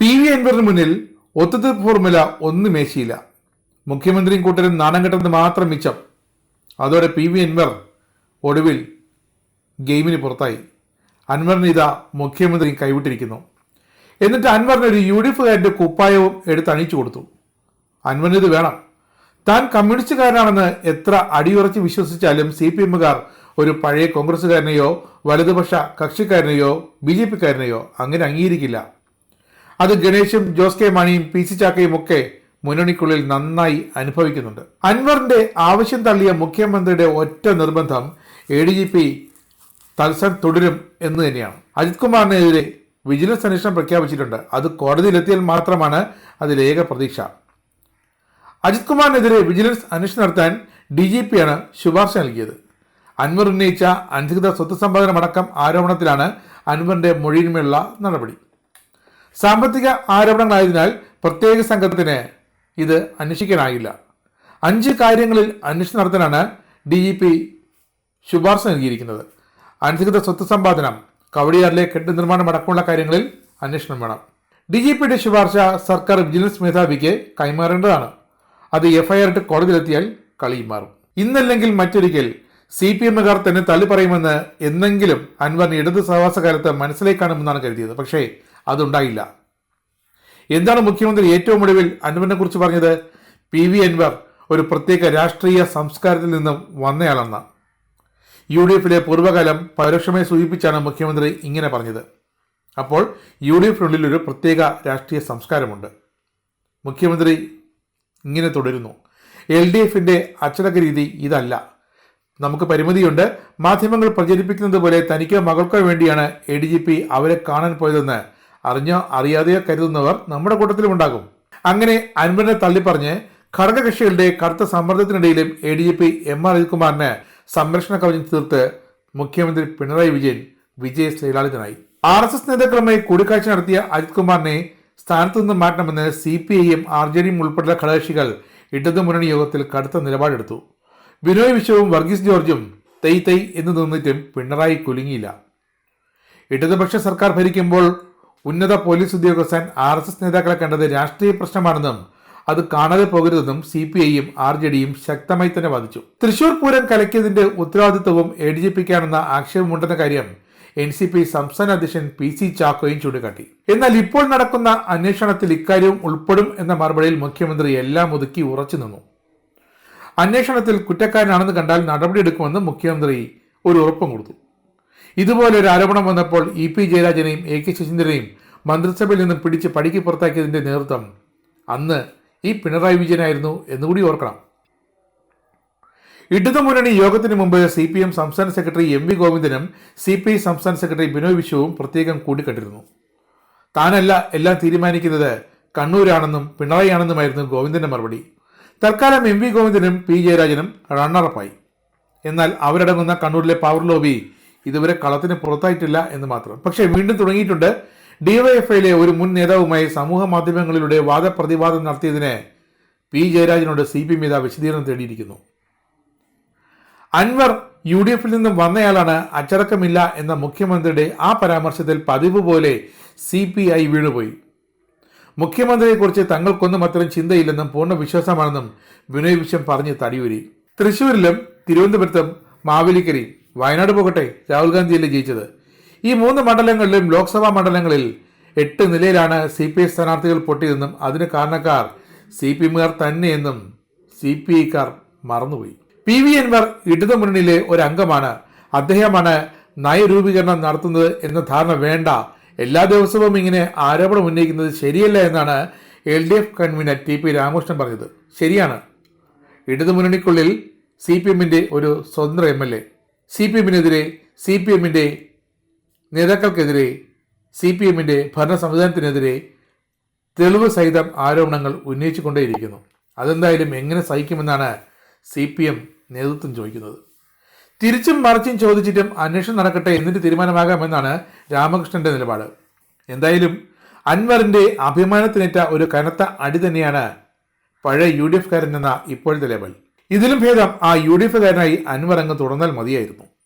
PV അൻവറിന് മുന്നിൽ ഒത്തുതീർപ്പ് ഫോർമുല ഒന്നും മേശയില്ല. മുഖ്യമന്ത്രിയും കൂട്ടരും നാണം കെട്ടത് മാത്രം മിച്ചം. അതോടെ PV അൻവർ ഒടുവിൽ ഗെയിമിന് പുറത്തായി. അൻവറിന് ഇതാ മുഖ്യമന്ത്രി കൈവിട്ടിരിക്കുന്നു. എന്നിട്ട് അൻവറിന് ഒരു UDF കുപ്പായവും എടുത്ത് അണിയിച്ചു കൊടുത്തു. അൻവറിന് ഇത് വേണം. താൻ കമ്മ്യൂണിസ്റ്റുകാരനാണെന്ന് എത്ര അടിയുറച്ച് വിശ്വസിച്ചാലും CPM-കാർ ഒരു പഴയ കോൺഗ്രസ്സുകാരനെയോ വലതുപക്ഷ കക്ഷിക്കാരനെയോ BJP-കാരനെയോ അങ്ങനെ അംഗീകരിക്കില്ല. അത് ഗണേശും ജോസ് കെ മാണിയും PC ചാക്കയും ഒക്കെ മുന്നണിക്കുള്ളിൽ നന്നായി അനുഭവിക്കുന്നുണ്ട്. അൻവറിന്റെ ആവശ്യം തള്ളിയ മുഖ്യമന്ത്രിയുടെ ഒറ്റ നിർബന്ധം ADGP തത്സരം തുടരും എന്ന് തന്നെയാണ്. അജിത് കുമാറിനെതിരെ വിജിലൻസ് അന്വേഷണം പ്രഖ്യാപിച്ചിട്ടുണ്ട്. അത് കോടതിയിലെത്തിയാൽ മാത്രമാണ് അതിലേക പ്രതീക്ഷ. അജിത് കുമാറിനെതിരെ വിജിലൻസ് അന്വേഷണം നടത്താൻ DGP-യാണ് ശുപാർശ നൽകിയത്. അൻവർ ഉന്നയിച്ച അനധികൃത സ്വത്ത് സമ്പാദനമടക്കം ആരോപണത്തിലാണ് അൻവറിന്റെ മൊഴിയിന്മേലുള്ള നടപടി. സാമ്പത്തിക ആരോപണങ്ങളായതിനാൽ പ്രത്യേക സംഘത്തിന് ഇത് അന്വേഷിക്കാനാകില്ല. 5 കാര്യങ്ങളിൽ അന്വേഷണം നടത്താനാണ് DGP ശുപാർശ നൽകിയിരിക്കുന്നത്. അനധികൃത സ്വത്ത് സമ്പാദനം, കവടിയാറിലെ കെട്ടിട നിർമ്മാണം അടക്കമുള്ള കാര്യങ്ങളിൽ അന്വേഷണം വേണം. DGP-യുടെ ശുപാർശ സർക്കാർ വിജിലൻസ് മേധാവിക്ക് കൈമാറേണ്ടതാണ്. അത് FIR ഇട്ട് കോടതിയിലെത്തിയാൽ കളിയും മാറും. ഇന്നല്ലെങ്കിൽ മറ്റൊരിക്കൽ CPM-കാർ തന്നെ തള്ളി പറയുമെന്ന് എന്നെങ്കിലും അൻവറിന് ഇടത് സഹവാസകാലത്ത് മനസ്സിലേക്ക് കാണുമെന്നാണ് കരുതിയത്. പക്ഷേ അതുണ്ടായില്ല. എന്താണ് മുഖ്യമന്ത്രി ഏറ്റവും ഒടുവിൽ അൻവറിനെ കുറിച്ച് പറഞ്ഞത്? PV അൻവർ ഒരു പ്രത്യേക രാഷ്ട്രീയ സംസ്കാരത്തിൽ നിന്നും വന്നയാളെന്ന UDF-ലെ പൂർവ്വകാലം പരോക്ഷമായി സൂചിപ്പിച്ചാണ് മുഖ്യമന്ത്രി ഇങ്ങനെ പറഞ്ഞത്. അപ്പോൾ UDF-നുള്ളിൽ ഒരു പ്രത്യേക രാഷ്ട്രീയ സംസ്കാരമുണ്ട്. മുഖ്യമന്ത്രി ഇങ്ങനെ തുടരുന്നു. LDF-ന്റെ അച്ചടക്ക രീതി ഇതല്ല. നമുക്ക് പരിമിതിയുണ്ട്. മാധ്യമങ്ങൾ പ്രചരിപ്പിക്കുന്നത് പോലെ തനിക്കോ മകൾക്കോ വേണ്ടിയാണ് ADGP അവരെ കാണാൻ പോയതെന്ന് അറിഞ്ഞോ അറിയാതെയോ കരുതുന്നവർ നമ്മുടെ കൂട്ടത്തിലും ഉണ്ടാകും. അങ്ങനെ അൻവറിനെ തള്ളിപ്പറഞ്ഞ് ഘടകകക്ഷികളുടെ കടുത്ത സമ്മർദ്ദത്തിനിടയിലും ADGP MR അജിത് കുമാറിന് സംരക്ഷണ കവചം തീർത്ത് മുഖ്യമന്ത്രി പിണറായി വിജയൻ വിജയശ്രീലാളിതനായി. RSS നേതാക്കളുമായി കൂടിക്കാഴ്ച നടത്തിയ അജിത് കുമാറിനെ സ്ഥാനത്തു നിന്ന് മാറ്റണമെന്ന് CPI-യും RJD-യും ഉൾപ്പെടെയുള്ള ഘടകകക്ഷികൾ ഇടതുമുന്നണി യോഗത്തിൽ കടുത്ത നിലപാടെടുത്തു. ബിനോയ് വിശ്വവും വർഗീസ് ജോർജും തൈ എന്ന് നിന്നിട്ടും പിണറായി കുലുങ്ങിയില്ല. ഇടതുപക്ഷ സർക്കാർ ഭരിക്കുമ്പോൾ ഉന്നത പോലീസ് ഉദ്യോഗസ്ഥൻ RSS നേതാക്കളെ കണ്ടത് രാഷ്ട്രീയ പ്രശ്നമാണെന്നും അത് കാണാതെ പോകരുതെന്നും CPI-യും RJD-യും ശക്തമായി തന്നെ വാദിച്ചു. തൃശൂർ പൂരം കലക്കിയതിന്റെ ഉത്തരവാദിത്വവും ADGP-ക്കാണെന്ന ആക്ഷേപമുണ്ടെന്ന കാര്യം NCP സംസ്ഥാന അധ്യക്ഷൻ PC ചാക്കോയും ചൂണ്ടിക്കാട്ടി. എന്നാൽ ഇപ്പോൾ നടക്കുന്ന അന്വേഷണത്തിൽ ഇക്കാര്യവും ഉൾപ്പെടും എന്ന മറുപടിയിൽ മുഖ്യമന്ത്രി എല്ലാം ഒതുക്കി ഉറച്ചു നിന്നു. അന്വേഷണത്തിൽ കുറ്റക്കാരനാണെന്ന് കണ്ടാൽ നടപടിയെടുക്കുമെന്ന് മുഖ്യമന്ത്രി ഒരു ഉറപ്പും കൊടുത്തു. ഇതുപോലെ ഒരു ആരോപണം വന്നപ്പോൾ EP ജയരാജനെയും AK ശശീന്ദ്രനെയും മന്ത്രിസഭയിൽ നിന്നും പിടിച്ച് പടിക്ക് പുറത്താക്കിയതിന്റെ നേതൃത്വം അന്ന് ഈ പിണറായി വിജയനായിരുന്നു എന്നുകൂടി ഓർക്കണം. ഇടതുമുന്നണി യോഗത്തിന് മുമ്പ് CPM സംസ്ഥാന സെക്രട്ടറി MV ഗോവിന്ദനും CPI സംസ്ഥാന സെക്രട്ടറി ബിനോയ് വിശ്വവും പ്രത്യേകം കൂടിക്കണ്ടിരുന്നു. താനല്ല എല്ലാം തീരുമാനിക്കുന്നത് കണ്ണൂരാണെന്നും പിണറായി ആണെന്നുമായിരുന്നു ഗോവിന്ദന്റെ മറുപടി. തൽക്കാലം MV ഗോവിന്ദനും P ജയരാജനും റണ്ണറപ്പായി. എന്നാൽ അവരടങ്ങുന്ന കണ്ണൂരിലെ പവർ ലോബി ഇതുവരെ കളത്തിന് പുറത്തായിട്ടില്ല എന്ന് മാത്രം. പക്ഷേ വീണ്ടും തുടങ്ങിയിട്ടുണ്ട്. DYFI-യിലെ ഒരു മുൻ നേതാവുമായി സമൂഹ മാധ്യമങ്ങളിലൂടെ വാദപ്രതിവാദം നടത്തിയതിന് P ജയരാജനോട് CPM ഇതാ വിശദീകരണം തേടിയിരിക്കുന്നു. അൻവർ UDF-ൽ നിന്നും വന്നയാളാണ്, അച്ചടക്കമില്ല എന്ന മുഖ്യമന്ത്രിയുടെ ആ പരാമർശത്തിൽ പതിവ് പോലെ CPI വീണുപോയി. മുഖ്യമന്ത്രിയെക്കുറിച്ച് തങ്ങൾക്കൊന്നും അത്തരം ചിന്തയില്ലെന്നും പൂർണ്ണ വിശ്വാസമാണെന്നും ബിനോയ് വിശ്വം പറഞ്ഞ് തടിയൂരി. തൃശ്ശൂരിലും തിരുവനന്തപുരത്തും മാവേലിക്കരയും വയനാട് പോകട്ടെ രാഹുൽ ഗാന്ധിയല്ലേ ജയിച്ചത്. ഈ 3 മണ്ഡലങ്ങളിലും ലോക്സഭാ മണ്ഡലങ്ങളിൽ 8 നിലയിലാണ് CPI സ്ഥാനാർത്ഥികൾ പൊട്ടിയതെന്നും അതിന് കാരണക്കാർ CPM-കാർ തന്നെയെന്നും CPI-ക്കാർ മറന്നുപോയി. PV അൻവർ ഇടതുമുന്നണിയിലെ ഒരു അംഗമാണ്. അദ്ദേഹമാണ് നയരൂപീകരണം നടത്തുന്നത് എന്ന ധാരണ വേണ്ട. എല്ലാ ദിവസവും ഇങ്ങനെ ആരോപണം ഉന്നയിക്കുന്നത് ശരിയല്ല എന്നാണ് LDF കൺവീനർ TP രാമകൃഷ്ണൻ പറഞ്ഞത്. ശരിയാണ്. ഇടതുമുന്നണിക്കുള്ളിൽ CPM-ന്റെ ഒരു സ്വതന്ത്ര MLA, CPM-നെതിരെ, CPM-ന്റെ നേതാക്കൾക്കെതിരെ, CPM-ന്റെ ഭരണ സംവിധാനത്തിനെതിരെ തെളിവ് സഹിതം ആരോപണങ്ങൾ ഉന്നയിച്ചുകൊണ്ടേയിരിക്കുന്നു. അതെന്തായാലും എങ്ങനെ സഹിക്കുമെന്നാണ് CPM നേതൃത്വം ചോദിക്കുന്നത്. തിരിച്ചും മറിച്ചും ചോദിച്ചിട്ടും അന്വേഷണം നടക്കട്ടെ, എന്നിട്ട് തീരുമാനമാകാമെന്നാണ് രാമകൃഷ്ണന്റെ നിലപാട്. എന്തായാലും അൻവറിന്റെ അഭിമാനത്തിനേറ്റ ഒരു കനത്ത അടി തന്നെയാണ് പഴയ UDF-കാരൻ എന്ന ഇപ്പോഴത്തെ ലേബൽ. ഇതിലും ഭേദം ആ UDF-കാരനായി അൻവർ അങ്ങ് തുടർന്നാൽ മതിയായിരുന്നു.